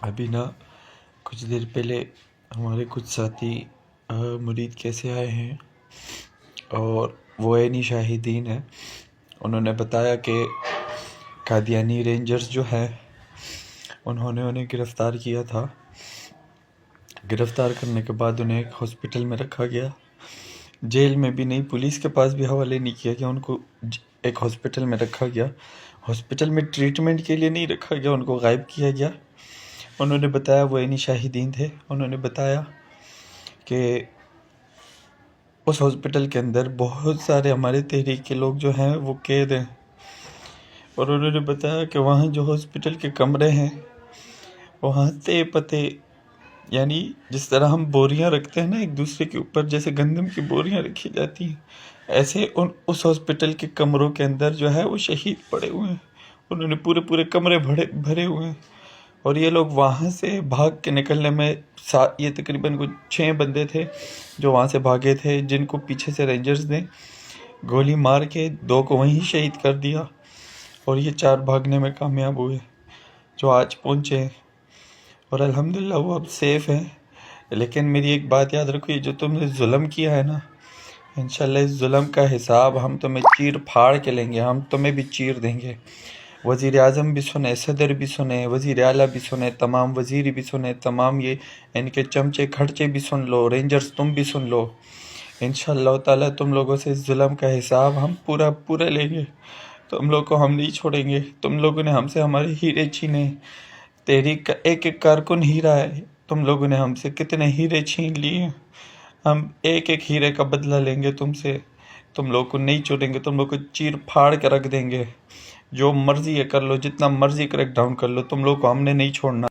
ابھی نا کچھ دیر پہلے ہمارے کچھ ساتھی مرید کیسے آئے ہیں اور وہ عینی شاہدین ہیں. انہوں نے بتایا کہ قادیانی رینجرز جو ہیں انہوں نے انہیں گرفتار کیا تھا. گرفتار کرنے کے بعد انہیں ایک ہاسپٹل میں رکھا گیا. جیل میں بھی نہیں، پولیس کے پاس بھی حوالے نہیں کیا گیا، ان کو ایک ہاسپٹل میں رکھا گیا. ہاسپٹل میں ٹریٹمنٹ کے لیے نہیں رکھا گیا، ان کو غائب کیا گیا. انہوں نے بتایا وہ عینی شاہدین تھے. انہوں نے بتایا کہ اس ہاسپٹل کے اندر بہت سارے ہمارے تحریک کے لوگ جو ہیں وہ قید ہیں، اور انہوں نے بتایا کہ وہاں جو ہاسپٹل کے کمرے ہیں وہاں تے پتے، یعنی جس طرح ہم بوریاں رکھتے ہیں نا ایک دوسرے کے اوپر، جیسے گندم کی بوریاں رکھی جاتی ہیں، ایسے اس ہاسپٹل کے کمروں کے اندر جو ہے وہ شہید پڑے ہوئے ہیں. انہوں نے پورے کمرے بھرے ہوئے ہیں، اور یہ لوگ وہاں سے بھاگ کے نکلنے میں یہ تقریباً کچھ 6 بندے تھے جو وہاں سے بھاگے تھے، جن کو پیچھے سے رینجرز نے گولی مار کے 2 کو وہیں شہید کر دیا، اور یہ 4 بھاگنے میں کامیاب ہوئے جو آج پہنچے ہیں، اور الحمدللہ وہ اب سیف ہیں. لیکن میری ایک بات یاد رکھو، یہ جو تم نے ظلم کیا ہے نا، انشاءاللہ اس ظلم کا حساب ہم تمہیں چیر پھاڑ کے لیں گے، ہم تمہیں بھی چیر دیں گے. وزیر اعظم بھی سنے، صدر بھی سنے، وزیر اعلیٰ بھی سنے، تمام وزیر بھی سنے، تمام یہ ان کے چمچے کھڑچے بھی سن لو، رینجرز تم بھی سن لو. انشاءاللہ تعالیٰ تم لوگوں سے اس ظلم کا حساب ہم پورا لیں گے. تم لوگ کو ہم نہیں چھوڑیں گے. تم لوگوں نے ہم سے ہمارے ہیرے چھینے، تحریک کا ایک کارکن ہیرا ہے، تم لوگوں نے ہم سے کتنے ہیرے چھین لیے. ہم ایک ہیرے کا بدلہ لیں گے تم سے. تم لوگ کو نہیں چھوڑیں گے، تم لوگ کو چیر پھاڑ کے رکھ دیں گے. جو مرضی ہے کر لو، جتنا مرضی کریک ڈاؤن کر لو، تم لوگ کو ہم نے نہیں چھوڑنا.